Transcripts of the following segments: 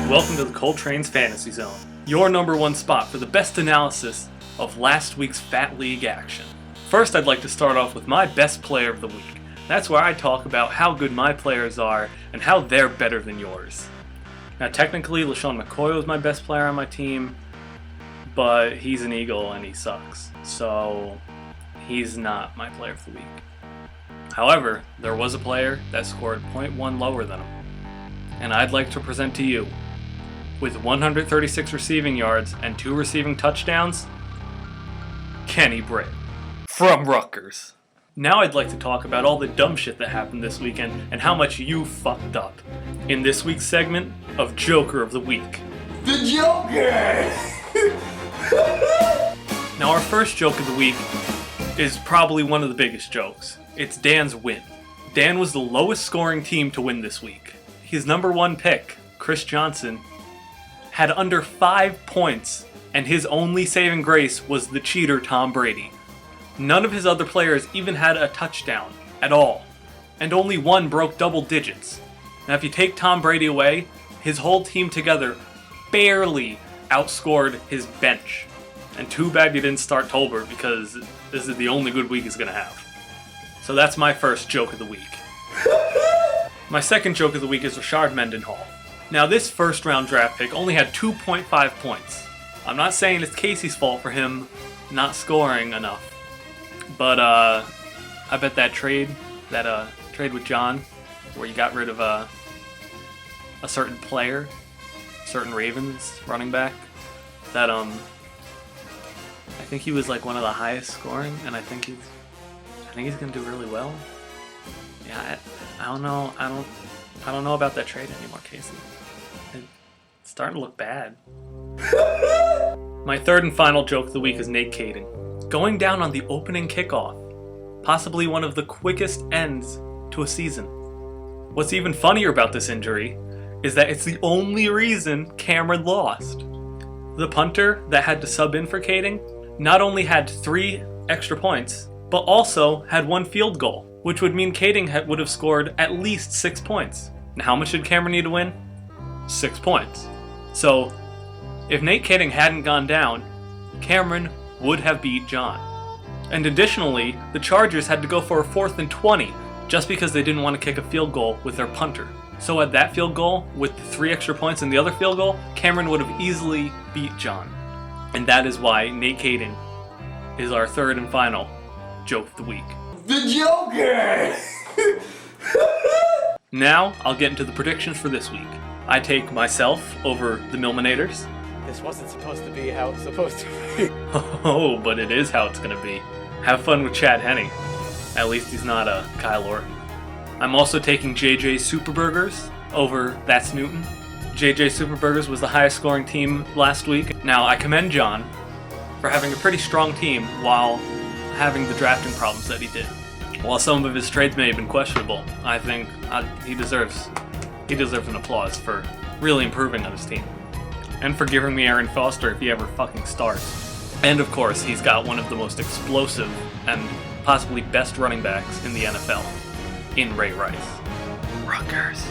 Welcome to the Coltrane's Fantasy Zone, your number one spot for the best analysis of last week's Fat League action. First, I'd like to start off with my best player of the week. That's where I talk about how good my players are and how they're better than yours. Now, technically, LaShawn McCoy was my best player on my team, but he's an Eagle and he sucks, so he's not my player of the week. However, there was a player that scored 0.1 lower than him, and I'd like to present to you, with 136 receiving yards and 2 receiving touchdowns, Kenny Britt from Rutgers. Now I'd like to talk about all the dumb shit that happened this weekend and how much you fucked up in this week's segment of Joker of the Week. The Joker! Now our first joke of the week is probably one of the biggest jokes. It's Dan's win. Dan was the lowest scoring team to win this week. His number one pick, Chris Johnson, had under 5 points, and his only saving grace was the cheater Tom Brady. None of his other players even had a touchdown at all, and only one broke double digits. Now if you take Tom Brady away, his whole team together barely outscored his bench. And too bad you didn't start Tolbert, because this is the only good week he's going to have. So that's my first joke of the week. My second joke of the week is Rashard Mendenhall. Now this first round draft pick only had 2.5 points. I'm not saying it's Casey's fault for him not scoring enough. But I bet that trade with John, where you got rid of a certain player, certain Ravens running back, that I think he was like one of the highest scoring, and I think he's gonna do really well. Yeah, I don't know. I don't know about that trade anymore, Casey. It's starting to look bad. My third and final joke of the week is Nate Kading. Going down on the opening kickoff, possibly one of the quickest ends to a season. What's even funnier about this injury is that it's the only reason Cameron lost. The punter that had to sub in for Kading not only had 3 extra points, but also had 1 field goal, which would mean Kading would have scored at least 6 points. And how much did Cameron need to win? 6 points. So, if Nate Kading hadn't gone down, Cameron would have beat John. And additionally, the Chargers had to go for a 4th and 20 just because they didn't want to kick a field goal with their punter. So at that field goal, with 3 extra points in the other field goal, Cameron would have easily beat John. And that is why Nate Kading is our third and final joke of the week. The Joker! Now, I'll get into the predictions for this week. I take myself over the Milmanators. This wasn't supposed to be how it's supposed to be. Oh, but it is how it's going to be. Have fun with Chad Henne. At least he's not a Kyle Orton. I'm also taking JJ Superburgers over That's Newton. JJ Superburgers was the highest scoring team last week. Now, I commend John for having a pretty strong team while having the drafting problems that he did. While some of his trades may have been questionable, I think he deserves an applause for really improving on his team. And for giving me Aaron Foster if he ever fucking starts. And of course, he's got one of the most explosive and possibly best running backs in the NFL, in Ray Rice. Rutgers.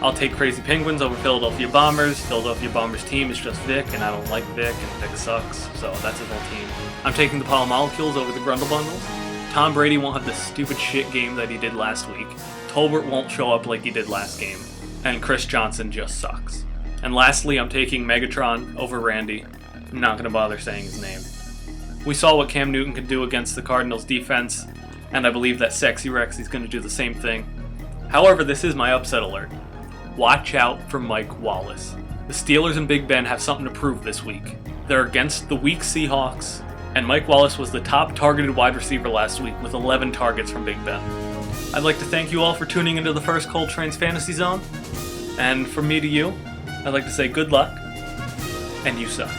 I'll take Crazy Penguins over Philadelphia Bombers. Philadelphia Bombers team is just Vic, and I don't like Vic, and Vic sucks, so that's his whole team. I'm taking the Polymolecules over the Grundle Bundles. Tom Brady won't have the stupid shit game that he did last week. Tolbert won't show up like he did last game. And Chris Johnson just sucks. And lastly, I'm taking Megatron over Randy. I'm not going to bother saying his name. We saw what Cam Newton could do against the Cardinals defense, and I believe that Sexy Rex is going to do the same thing. However, this is my upset alert. Watch out for Mike Wallace. The Steelers and Big Ben have something to prove this week. They're against the weak Seahawks, and Mike Wallace was the top targeted wide receiver last week with 11 targets from Big Ben. I'd like to thank you all for tuning into the first Coltrane's Fantasy Zone, and from me to you, I'd like to say good luck, and you suck.